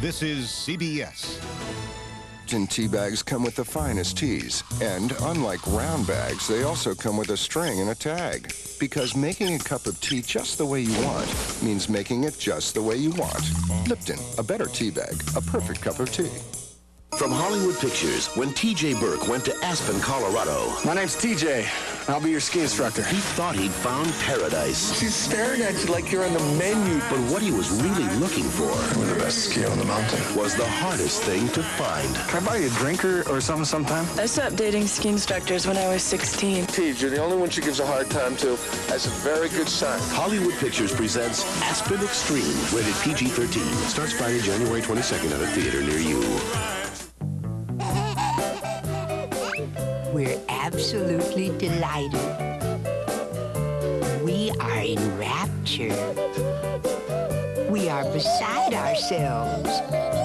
This is CBS. Tea bags come with the finest teas, and unlike round bags, they also come with a string and a tag. Because making a cup of tea just the way you want means making it just the way you want. Lipton, a better tea bag, a perfect cup of tea. From Hollywood Pictures, when T.J. Burke went to Aspen, Colorado. My name's T.J. I'll be your ski instructor. He thought he'd found paradise. She's staring at you like you're on the menu. But what he was really looking for... We're the best skier on the mountain. ...was the hardest thing to find. Can I buy you a drink or something sometime? I stopped dating ski instructors when I was 16. T.J., you're the only one she gives a hard time to. That's a very good sign. Hollywood Pictures presents Aspen Extreme, rated PG-13. Starts Friday, January 22nd at a theater near you. We're absolutely delighted. We are in rapture. We are beside ourselves.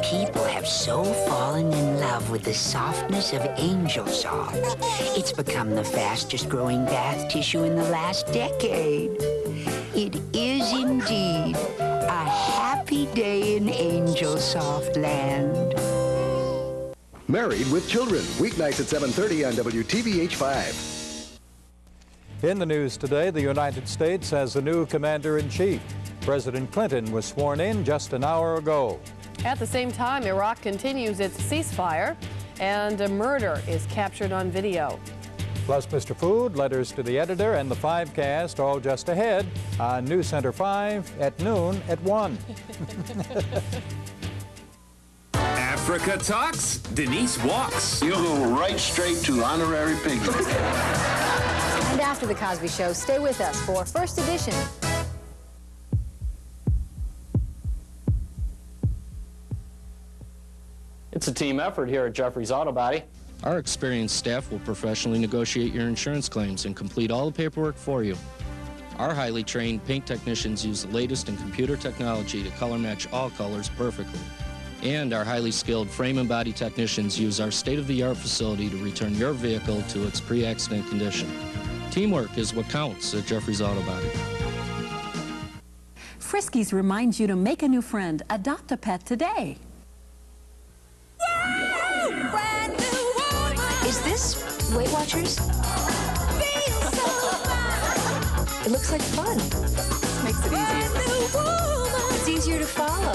People have so fallen in love with the softness of Angel Soft. It's become the fastest growing bath tissue in the last decade. It is indeed a happy day in Angel Soft land. Married with Children, weeknights at 7:30 on WTVH 5. In the news today, the United States has a new commander-in-chief. President Clinton was sworn in just an hour ago. At the same time, Iraq continues its ceasefire, and a murder is captured on video. Plus Mr. Food, letters to the editor, and the 5 cast all just ahead on News Center 5 at noon at 1. Africa Talks, Denise walks. You'll go right straight to honorary piggy. And after the Cosby Show, stay with us for First Edition. It's a team effort here at Jeffrey's Auto Body. Our experienced staff will professionally negotiate your insurance claims and complete all the paperwork for you. Our highly trained paint technicians use the latest in computer technology to color match all colors perfectly. And our highly skilled frame and body technicians use our state-of-the-art facility to return your vehicle to its pre-accident condition. Teamwork is what counts at Jeffrey's Auto Body. Friskies reminds you to make a new friend. Adopt a pet today. Is this Weight Watchers? It looks like fun. Makes it easier. It's easier to follow.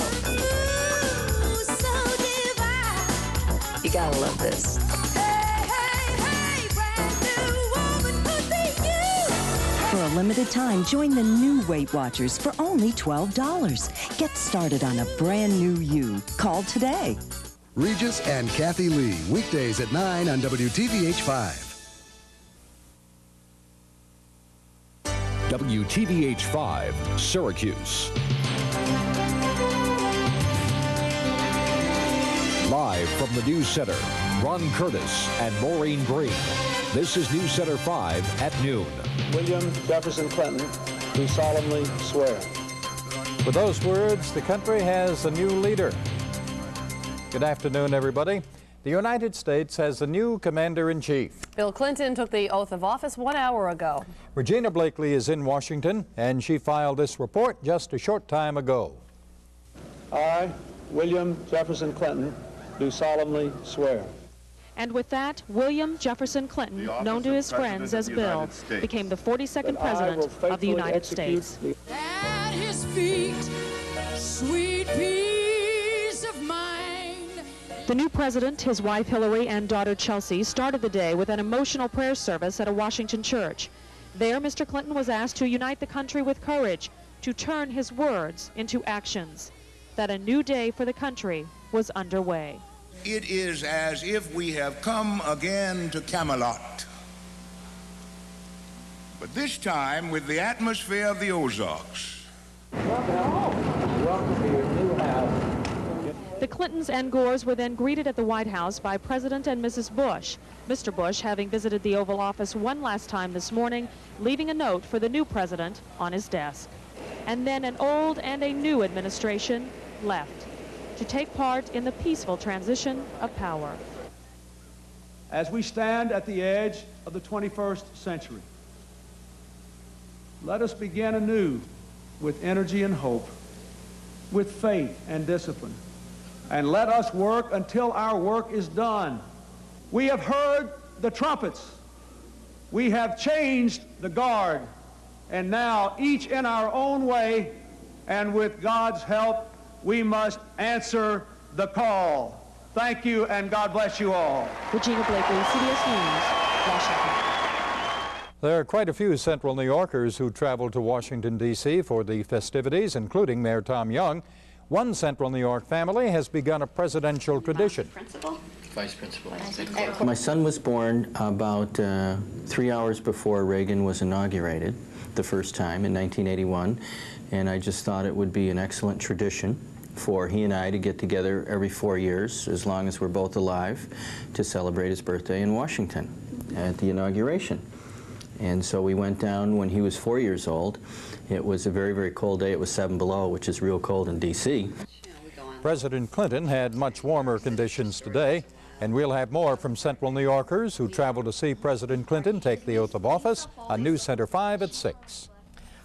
You gotta love this. For a limited time, join the new Weight Watchers for only $12. Get started on a brand new you. Call today. Regis and Kathy Lee, weekdays at 9 on WTVH 5. WTVH 5, Syracuse. Live from the News Center, Ron Curtis and Maureen Green. This is News Center 5 at noon. William Jefferson Clinton, do solemnly swear. With those words, the country has a new leader. Good afternoon, everybody. The United States has a new commander-in-chief. Bill Clinton took the oath of office 1 hour ago. Regina Blakely is in Washington, and she filed this report just a short time ago. I, William Jefferson Clinton, do solemnly swear. And with that, William Jefferson Clinton, known to his friends as Bill, became the 42nd President of the United States. At his feet, sweet peace of mind. The new president, his wife Hillary, and daughter Chelsea started the day with an emotional prayer service at a Washington church. There, Mr. Clinton was asked to unite the country with courage, to turn his words into actions, that a new day for the country was underway. It is as if we have come again to Camelot, but this time with the atmosphere of the Ozarks. Welcome to your new house. The Clintons and Gores were then greeted at the White House by President and Mrs. Bush. Mr. Bush having visited the Oval Office one last time this morning, leaving a note for the new president on his desk. And then an old and a new administration left to take part in the peaceful transition of power. As we stand at the edge of the 21st century, let us begin anew with energy and hope, with faith and discipline, and let us work until our work is done. We have heard the trumpets. We have changed the guard. And now, each in our own way, and with God's help, we must answer the call. Thank you, and God bless you all. Regina Blakely, CBS News, Washington. There are quite a few Central New Yorkers who traveled to Washington, D.C. for the festivities, including Mayor Tom Young. One Central New York family has begun a presidential tradition. Vice Principal. My son was born about 3 hours before Reagan was inaugurated the first time in 1981, and I just thought it would be an excellent tradition for he and I to get together every 4 years, as long as we're both alive, to celebrate his birthday in Washington at the inauguration. And so we went down when he was 4 years old. It was a very, very cold day. It was 7 below, which is real cold in D.C. President Clinton had much warmer conditions today, and we'll have more from Central New Yorkers who travel to see President Clinton take the oath of office on News Center 5 at 6.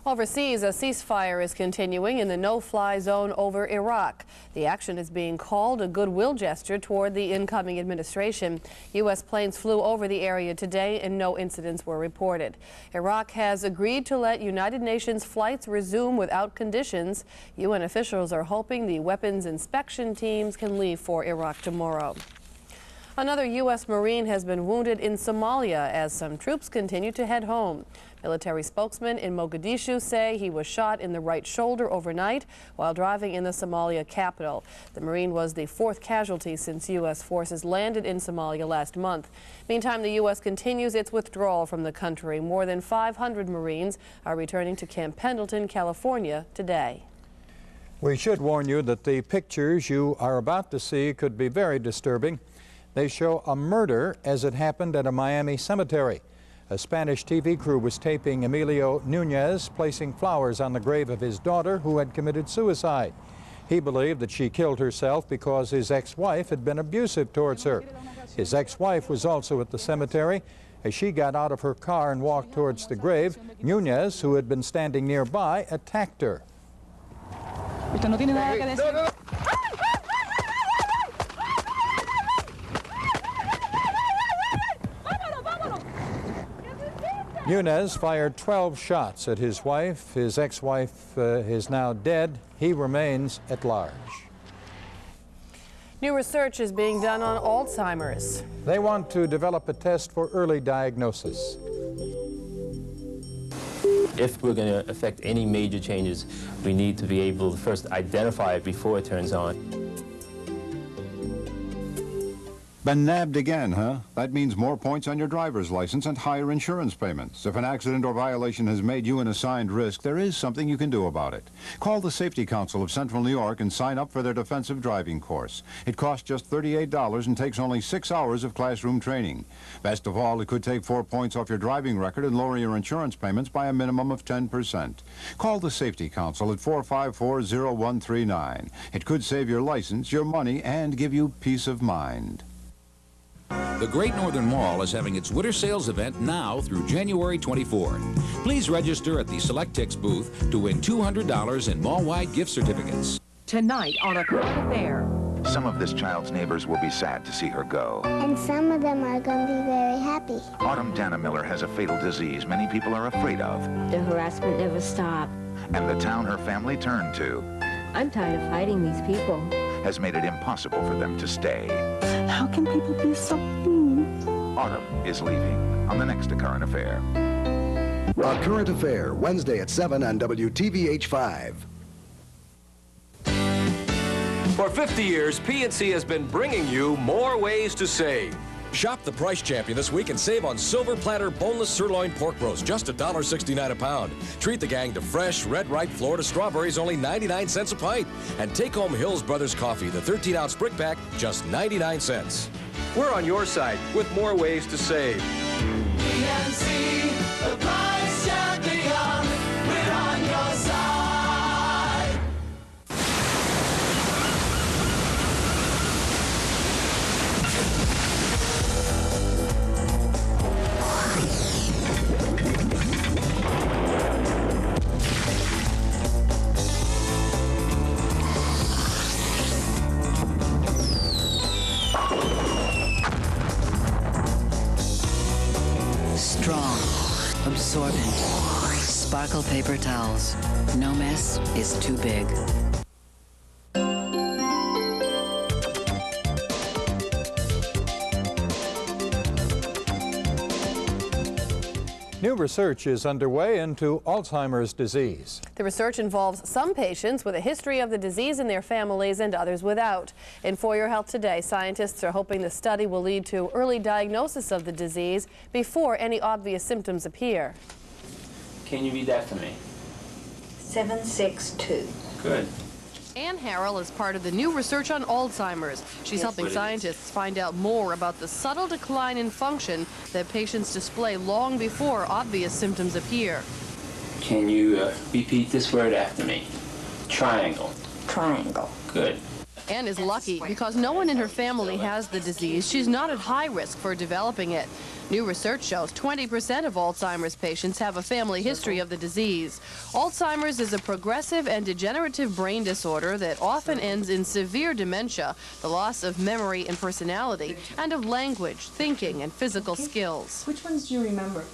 Overseas, a ceasefire is continuing in the no-fly zone over Iraq. The action is being called a goodwill gesture toward the incoming administration. U.S. planes flew over the area today and no incidents were reported. Iraq has agreed to let United Nations flights resume without conditions. UN officials are hoping the weapons inspection teams can leave for Iraq tomorrow. Another U.S. Marine has been wounded in Somalia as some troops continue to head home. Military spokesmen in Mogadishu say he was shot in the right shoulder overnight while driving in the Somalia capital. The Marine was the 4th casualty since U.S. forces landed in Somalia last month. Meantime, the U.S. continues its withdrawal from the country. More than 500 Marines are returning to Camp Pendleton, California today. We should warn you that the pictures you are about to see could be very disturbing. They show a murder as it happened at a Miami cemetery. A Spanish TV crew was taping Emilio Nunez placing flowers on the grave of his daughter who had committed suicide. He believed that she killed herself because his ex-wife had been abusive towards her. His ex-wife was also at the cemetery. As she got out of her car and walked towards the grave, Nunez, who had been standing nearby, attacked her. Nunez fired 12 shots at his wife. His ex-wife is now dead. He remains at large. New research is being done on Alzheimer's. They want to develop a test for early diagnosis. If we're going to affect any major changes, we need to be able to first identify it before it turns on. Been nabbed again, huh? That means more points on your driver's license and higher insurance payments. If an accident or violation has made you an assigned risk, there is something you can do about it. Call the Safety Council of Central New York and sign up for their defensive driving course. It costs just $38 and takes only 6 hours of classroom training. Best of all, it could take 4 points off your driving record and lower your insurance payments by a minimum of 10%. Call the Safety Council at 454-0139. It could save your license, your money, and give you peace of mind. The Great Northern Mall is having its winter sales event now through January 24th. Please register at the Selectix booth to win $200 in mall-wide gift certificates. Tonight on A Current Affair. Some of this child's neighbors will be sad to see her go. And some of them are going to be very happy. Autumn Dannemiller has a fatal disease many people are afraid of. The harassment never stopped. And the town her family turned to. I'm tired of fighting these people. Has made it impossible for them to stay. How can people be so mean? Autumn is leaving on the next A Current Affair. A Current Affair, Wednesday at 7 on WTVH 5. For 50 years, PNC has been bringing you more ways to save. Shop the Price Champion this week and save on Silver Platter boneless sirloin pork roast, just $1.69 a pound. Treat the gang to fresh, red-ripe Florida strawberries, only 99 cents a pint. And take home Hills Brothers coffee, the 13-ounce brick pack, just 99 cents. We're on your side with more ways to save. PNC, the Price Champion, we're on your side. Sparkle paper towels. No mess is too big. New research is underway into Alzheimer's disease. The research involves some patients with a history of the disease in their families and others without. In For Your Health Today, scientists are hoping the study will lead to early diagnosis of the disease before any obvious symptoms appear. Can you read that for me? 762. Good. Ann Harrell is part of the new research on Alzheimer's. She's helping scientists find out more about the subtle decline in function that patients display long before obvious symptoms appear. Can you repeat this word after me? Triangle. Triangle. Good. Ann is lucky because no one in her family has the disease. She's not at high risk for developing it. New research shows 20% of Alzheimer's patients have a family history of the disease. Alzheimer's is a progressive and degenerative brain disorder that often ends in severe dementia, the loss of memory and personality, and of language, thinking, and physical skills. Which ones do you remember?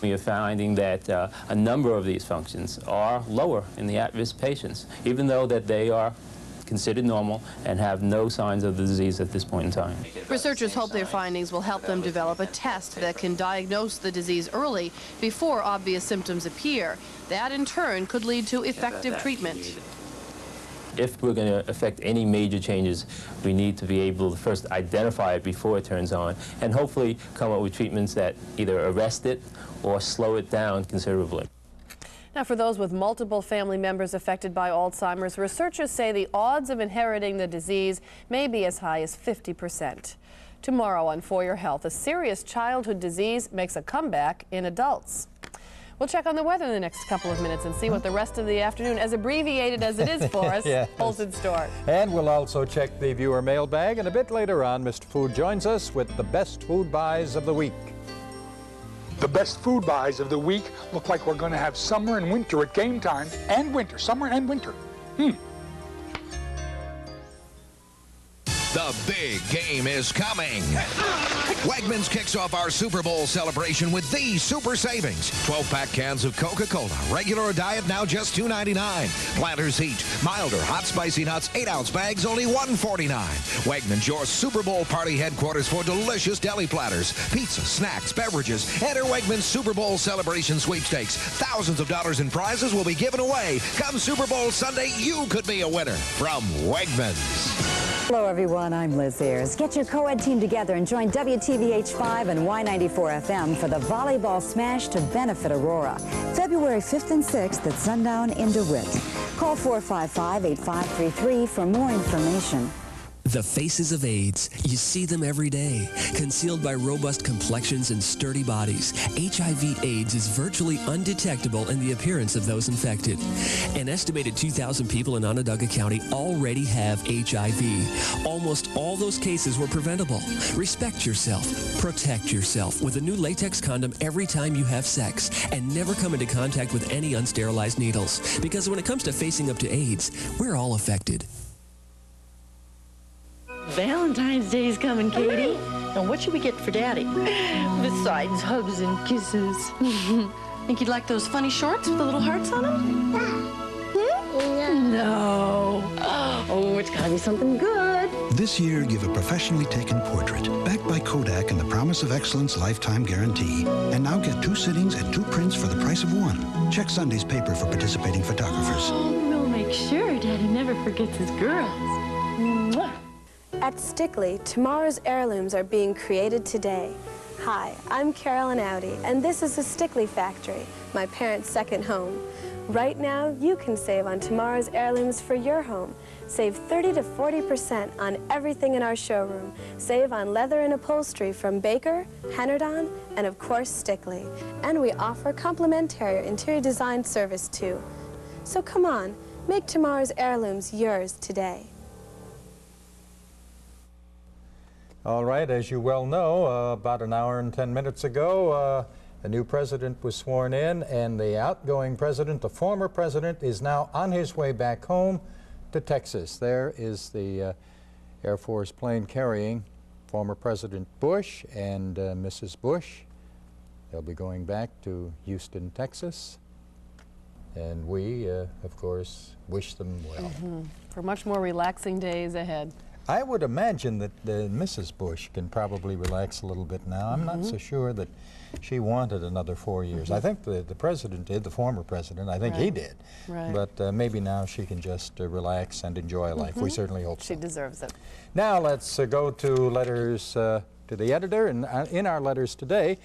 We are finding that a number of these functions are lower in the at-risk patients, even though that they are considered normal and have no signs of the disease at this point in time. Researchers hope their findings will help them develop a test that can diagnose the disease early before obvious symptoms appear. That, in turn, could lead to effective treatment. If we're going to affect any major changes, we need to be able to first identify it before it turns on and hopefully come up with treatments that either arrest it or slow it down considerably. Now, for those with multiple family members affected by Alzheimer's, researchers say the odds of inheriting the disease may be as high as 50%. Tomorrow on For Your Health, a serious childhood disease makes a comeback in adults. We'll check on the weather in the next couple of minutes and see what the rest of the afternoon, as abbreviated as it is for us, holds in store. And we'll also check the viewer mailbag, and a bit later on, Mr. Food joins us with the best food buys of the week. The best food buys of the week look like we're going to have summer and winter at game time, and winter, summer and winter. The big game is coming. Wegmans kicks off our Super Bowl celebration with these super savings. 12-pack cans of Coca-Cola, regular or diet, now just $2.99. Planters each. Milder, hot spicy nuts, 8-ounce bags, only $1.49. Wegmans, your Super Bowl party headquarters for delicious deli platters, pizza, snacks, beverages. Enter Wegmans Super Bowl celebration sweepstakes. Thousands of dollars in prizes will be given away. Come Super Bowl Sunday, you could be a winner from Wegmans. Hello, everyone. I'm Liz Ayers. Get your co-ed team together and join WTVH 5 and Y94 FM for the Volleyball Smash to benefit Aurora. February 5th and 6th at sundown in DeWitt. Call 455-8533 for more information. The faces of AIDS. You see them every day. Concealed by robust complexions and sturdy bodies, HIV/AIDS is virtually undetectable in the appearance of those infected. An estimated 2,000 people in Onondaga County already have HIV. Almost all those cases were preventable. Respect yourself. Protect yourself with a new latex condom every time you have sex, and never come into contact with any unsterilized needles. Because when it comes to facing up to AIDS, we're all affected. Valentine's Day's coming, Katie. Now, what should we get for Daddy? Besides hugs and kisses. Think you'd like those funny shorts with the little hearts on them? No. Oh, it's gotta be something good. This year, give a professionally taken portrait, backed by Kodak and the promise of excellence lifetime guarantee. And now get 2 sittings and 2 prints for the price of 1. Check Sunday's paper for participating photographers. Oh, we'll make sure Daddy never forgets his girls. Mwah. At Stickley, tomorrow's heirlooms are being created today. Hi, I'm Carolyn Audi, and this is the Stickley Factory, my parents' second home. Right now, you can save on tomorrow's heirlooms for your home. Save 30 to 40% on everything in our showroom. Save on leather and upholstery from Baker, Hennardon, and of course, Stickley. And we offer complimentary interior design service too. So come on, make tomorrow's heirlooms yours today. All right, as you well know, about an hour and 10 minutes ago, a new president was sworn in, and the outgoing president, the former president, is now on his way back home to Texas. There is the Air Force plane carrying former President Bush and Mrs. Bush. They'll be going back to Houston, Texas. And we, of course, wish them well. For much more relaxing days ahead. I would imagine that Mrs. Bush can probably relax a little bit now. I'm not so sure that she wanted another 4 years. I think the president did, the former president. I think he did. Right. But maybe now she can just relax and enjoy life. We certainly hope so. She deserves it. Now let's go to letters to the editor. And in our letters today,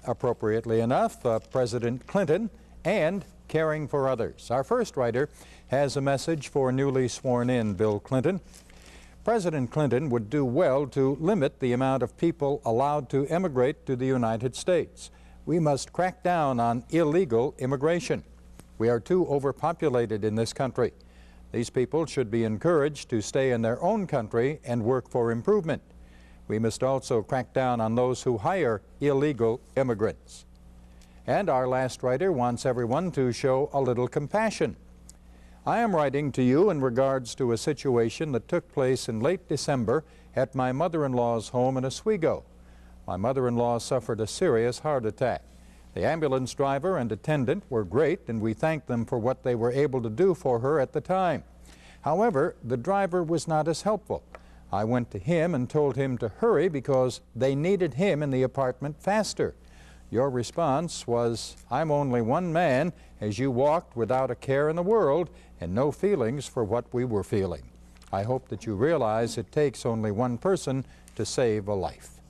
appropriately enough, President Clinton and caring for others. Our first writer has a message for newly sworn-in Bill Clinton. President Clinton would do well to limit the amount of people allowed to emigrate to the United States. We must crack down on illegal immigration. We are too overpopulated in this country. These people should be encouraged to stay in their own country and work for improvement. We must also crack down on those who hire illegal immigrants. And our last writer wants everyone to show a little compassion. I am writing to you in regards to a situation that took place in late December at my mother-in-law's home in Oswego. My mother-in-law suffered a serious heart attack. The ambulance driver and attendant were great, and we thanked them for what they were able to do for her at the time. However, the driver was not as helpful. I went to him and told him to hurry because they needed him in the apartment faster. Your response was, "I'm only one man," as you walked without a care in the world and no feelings for what we were feeling. I hope that you realize it takes only one person to save a life.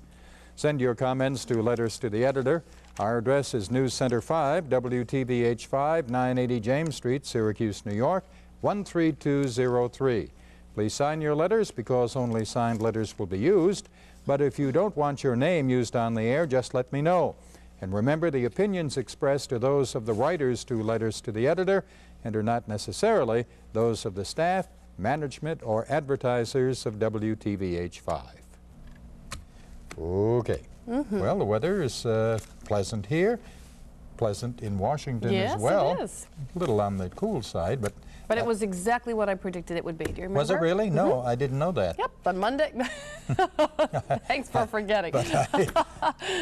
Send your comments to Letters to the Editor. Our address is News Center 5, WTVH 5, 980 James Street, Syracuse, New York, 13203. Please sign your letters because only signed letters will be used. But if you don't want your name used on the air, just let me know. And remember, the opinions expressed are those of the writers to Letters to the Editor and are not necessarily those of the staff, management, or advertisers of WTVH 5. Okay. Well, the weather is pleasant here, pleasant in Washington as well. Yes, it is. A little on the cool side, but it was exactly what I predicted it would be. Do you remember? Was it really? No, I didn't know that. Yep, on Monday. Thanks for forgetting.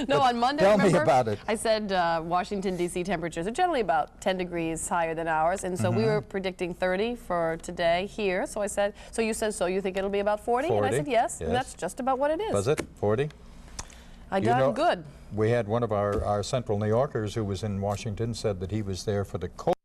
No, on Monday, tell remember, me about it. I said Washington, D.C. temperatures are generally about 10 degrees higher than ours, and so we were predicting 30 for today here. So I said, so you said, so you think it'll be about 40? And I said, yes, and that's just about what it is. Was it 40? I done good. We had one of our Central New Yorkers who was in Washington said that he was there for the cold.